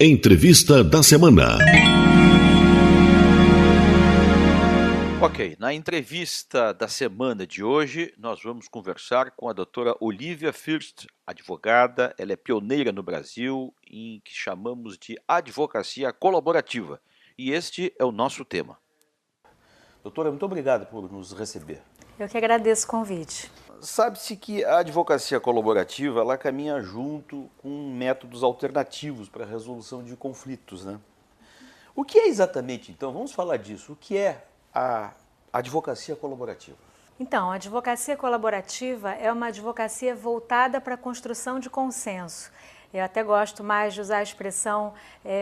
Entrevista da semana. Ok, na entrevista da semana de hoje, nós vamos conversar com a doutora Olivia Fürst, advogada. Ela é pioneira no Brasil em que chamamos de advocacia colaborativa. E este é o nosso tema. Doutora, muito obrigado por nos receber. Eu que agradeço o convite. Sabe-se que a advocacia colaborativa ela caminha junto com métodos alternativos para a resolução de conflitos, né? O que é exatamente, então? Vamos falar disso. O que é a advocacia colaborativa? Então, a advocacia colaborativa é uma advocacia voltada para a construção de consenso. Eu até gosto mais de usar a expressão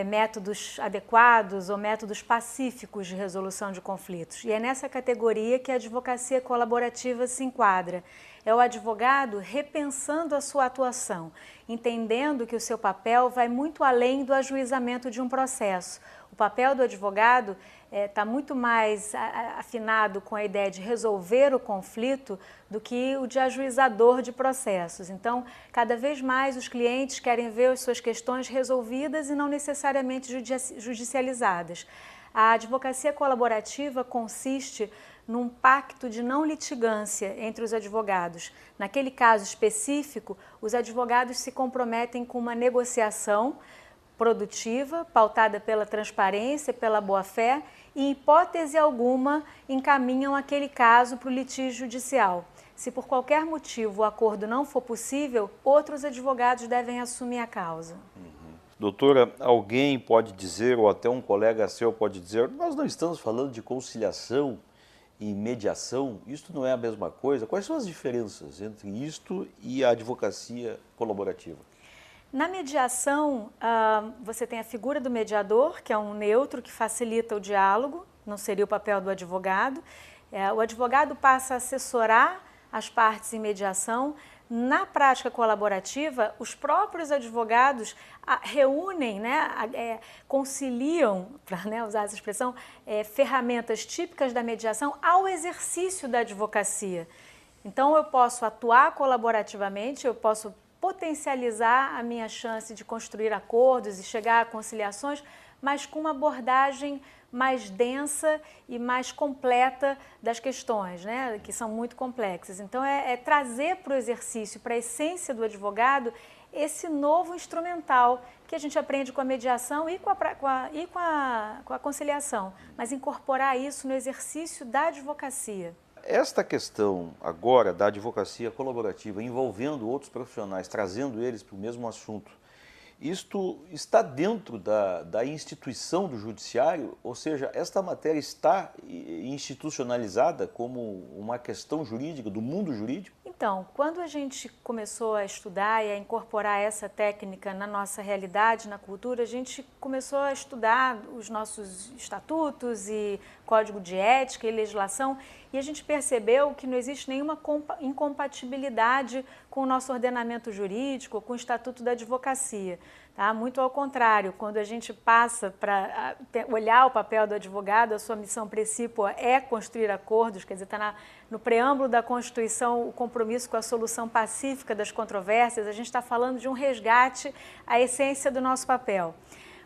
métodos adequados ou métodos pacíficos de resolução de conflitos. E é nessa categoria que a advocacia colaborativa se enquadra. É o advogado repensando a sua atuação, entendendo que o seu papel vai muito além do ajuizamento de um processo. O papel do advogado está muito mais afinado com a ideia de resolver o conflito do que o de ajuizador de processos. Então, cada vez mais os clientes querem ver as suas questões resolvidas e não necessariamente judicializadas. A advocacia colaborativa consiste num pacto de não litigância entre os advogados. Naquele caso específico, os advogados se comprometem com uma negociação produtiva, pautada pela transparência, pela boa-fé e, em hipótese alguma, encaminham aquele caso para o litígio judicial. Se por qualquer motivo o acordo não for possível, outros advogados devem assumir a causa. Doutora, alguém pode dizer, ou até um colega seu pode dizer, nós não estamos falando de conciliação e mediação, isto não é a mesma coisa? Quais são as diferenças entre isto e a advocacia colaborativa? Na mediação, você tem a figura do mediador, que é um neutro que facilita o diálogo, não seria o papel do advogado. O advogado passa a assessorar as partes em mediação. Na prática colaborativa, os próprios advogados reúnem, conciliam, para usar essa expressão, ferramentas típicas da mediação ao exercício da advocacia. Então, eu posso atuar colaborativamente, eu posso potencializar a minha chance de construir acordos e chegar a conciliações, mas com uma abordagem mais densa e mais completa das questões, que são muito complexas. Então, é trazer para o exercício, para a essência do advogado, esse novo instrumental que a gente aprende com a mediação e com a conciliação, mas incorporar isso no exercício da advocacia. Esta questão agora da advocacia colaborativa, envolvendo outros profissionais, trazendo eles para o mesmo assunto, isto está dentro da instituição do judiciário? Ou seja, esta matéria está institucionalizada como uma questão jurídica, do mundo jurídico? Então, quando a gente começou a estudar e a incorporar essa técnica na nossa realidade, na cultura, a gente começou a estudar os nossos estatutos e código de ética e legislação, e a gente percebeu que não existe nenhuma incompatibilidade com o nosso ordenamento jurídico, com o Estatuto da Advocacia. Tá? Muito ao contrário, quando a gente passa para olhar o papel do advogado, a sua missão precípua é construir acordos, quer dizer, está no preâmbulo da Constituição o compromisso com a solução pacífica das controvérsias, a gente está falando de um resgate à essência do nosso papel.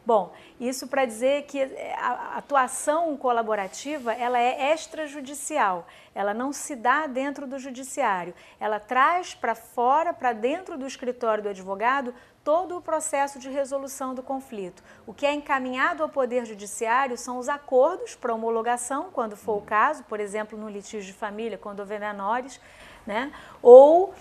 Bom, isso para dizer que a atuação colaborativa ela é extrajudicial, ela não se dá dentro do judiciário, ela traz para fora, para dentro do escritório do advogado, todo o processo de resolução do conflito. O que é encaminhado ao Poder Judiciário são os acordos para homologação, quando for o caso, por exemplo, no litígio de família, quando houver menores, ou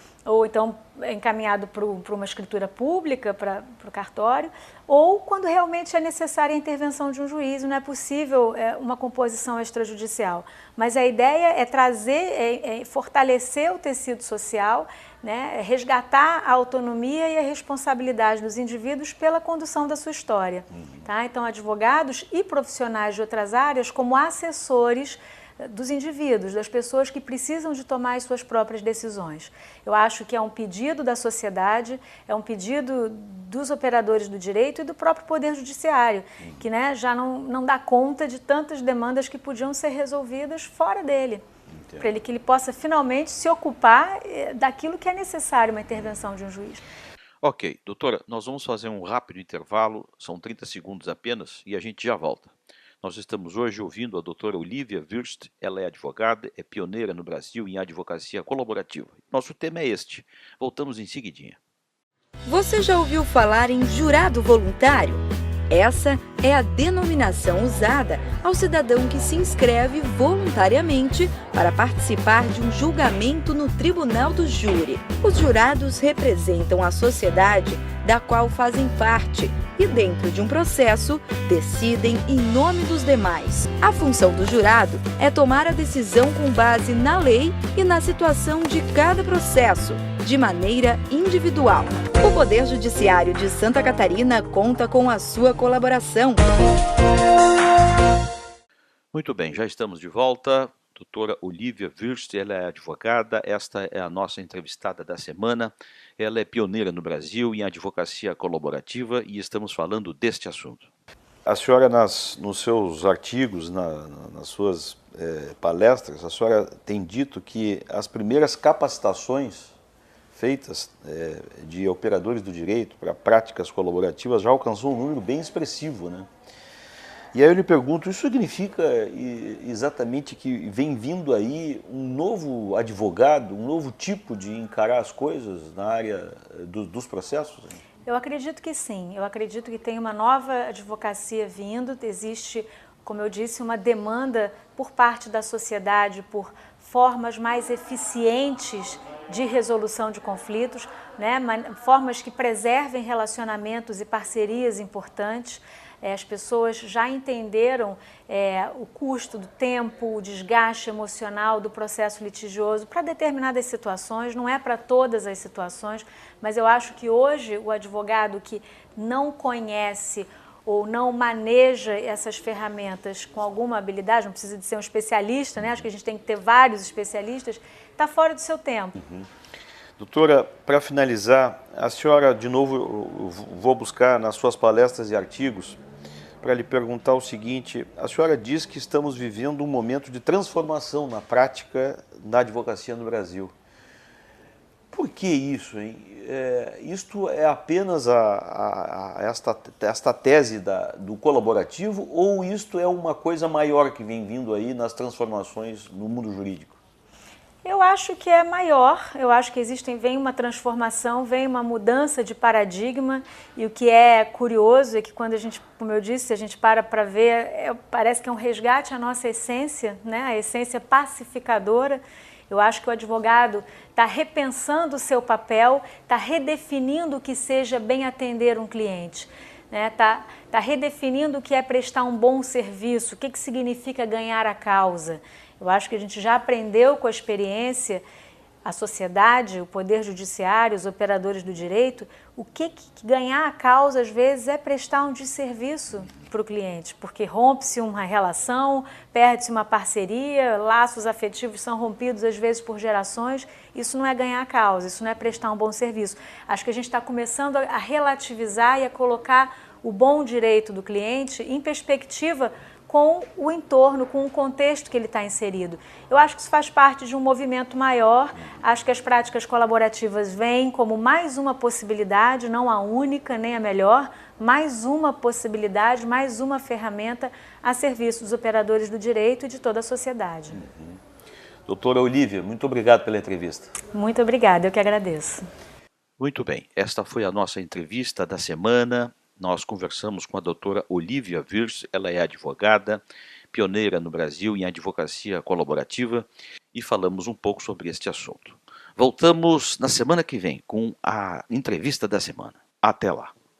então encaminhado para uma escritura pública, para o cartório, ou quando realmente é necessária a intervenção de um juiz, não é possível uma composição extrajudicial. Mas a ideia é trazer, fortalecer o tecido social, resgatar a autonomia e a responsabilidade dos indivíduos pela condução da sua história. Tá? Então, advogados e profissionais de outras áreas como assessores dos indivíduos, das pessoas que precisam de tomar as suas próprias decisões. Eu acho que é um pedido da sociedade, é um pedido dos operadores do direito e do próprio Poder Judiciário, que já não dá conta de tantas demandas que podiam ser resolvidas fora dele, para que ele possa finalmente se ocupar daquilo que é necessário, uma intervenção de um juiz. Ok, doutora, nós vamos fazer um rápido intervalo, são 30 segundos apenas, e a gente já volta. Nós estamos hoje ouvindo a doutora Olivia Wurst, ela é advogada, é pioneira no Brasil em advocacia colaborativa. Nosso tema é este. Voltamos em seguidinha. Você já ouviu falar em jurado voluntário? Essa é a denominação usada ao cidadão que se inscreve voluntariamente para participar de um julgamento no tribunal do júri. Os jurados representam a sociedade da qual fazem parte e, dentro de um processo, decidem em nome dos demais. A função do jurado é tomar a decisão com base na lei e na situação de cada processo, de maneira individual. O Poder Judiciário de Santa Catarina conta com a sua colaboração. Muito bem, já estamos de volta. Doutora Olivia Wurst, ela é advogada, esta é a nossa entrevistada da semana. Ela é pioneira no Brasil em advocacia colaborativa e estamos falando deste assunto. A senhora, nos seus artigos, nas suas palestras, a senhora tem dito que as primeiras capacitações feitas de operadores do direito para práticas colaborativas já alcançou um número bem expressivo, né? E aí eu lhe pergunto, isso significa exatamente que vem vindo aí um novo advogado, um novo tipo de encarar as coisas na área dos processos? Eu acredito que sim, eu acredito que tem uma nova advocacia vindo, existe, como eu disse, uma demanda por parte da sociedade por formas mais eficientes de resolução de conflitos, né? Formas que preservem relacionamentos e parcerias importantes. As pessoas já entenderam o custo do tempo, o desgaste emocional do processo litigioso para determinadas situações, não é para todas as situações, mas eu acho que hoje o advogado que não conhece ou não maneja essas ferramentas com alguma habilidade, não precisa de ser um especialista, né? Acho que a gente tem que ter vários especialistas, está fora do seu tempo. Doutora, para finalizar, a senhora, de novo, eu vou buscar nas suas palestras e artigos, para lhe perguntar o seguinte, a senhora diz que estamos vivendo um momento de transformação na prática da advocacia no Brasil. Por que isso, hein? Isto é apenas esta tese do colaborativo ou isto é uma coisa maior que vem vindo aí nas transformações no mundo jurídico? Eu acho que é maior, eu acho que vem uma transformação, vem uma mudança de paradigma e o que é curioso é que quando a gente, como eu disse, a gente para ver, parece que é um resgate à nossa essência, né? A essência pacificadora. Eu acho que o advogado está repensando o seu papel, está redefinindo o que seja bem atender um cliente. Está redefinindo o que é prestar um bom serviço, o que significa ganhar a causa. Eu acho que a gente já aprendeu com a experiência, a sociedade, o poder judiciário, os operadores do direito, o que ganhar a causa às vezes é prestar um desserviço para o cliente, porque rompe-se uma relação, perde-se uma parceria, laços afetivos são rompidos às vezes por gerações, isso não é ganhar a causa, isso não é prestar um bom serviço. Acho que a gente está começando a relativizar e a colocar o bom direito do cliente em perspectiva com o entorno, com o contexto que ele está inserido. Eu acho que isso faz parte de um movimento maior, acho que as práticas colaborativas vêm como mais uma possibilidade, não a única nem a melhor, mais uma possibilidade, mais uma ferramenta a serviço dos operadores do direito e de toda a sociedade. Doutora Olivia, muito obrigado pela entrevista. Muito obrigada, eu que agradeço. Muito bem, esta foi a nossa entrevista da semana. Nós conversamos com a doutora Olivia Wurst, ela é advogada, pioneira no Brasil em advocacia colaborativa e falamos um pouco sobre este assunto. Voltamos na semana que vem com a entrevista da semana. Até lá!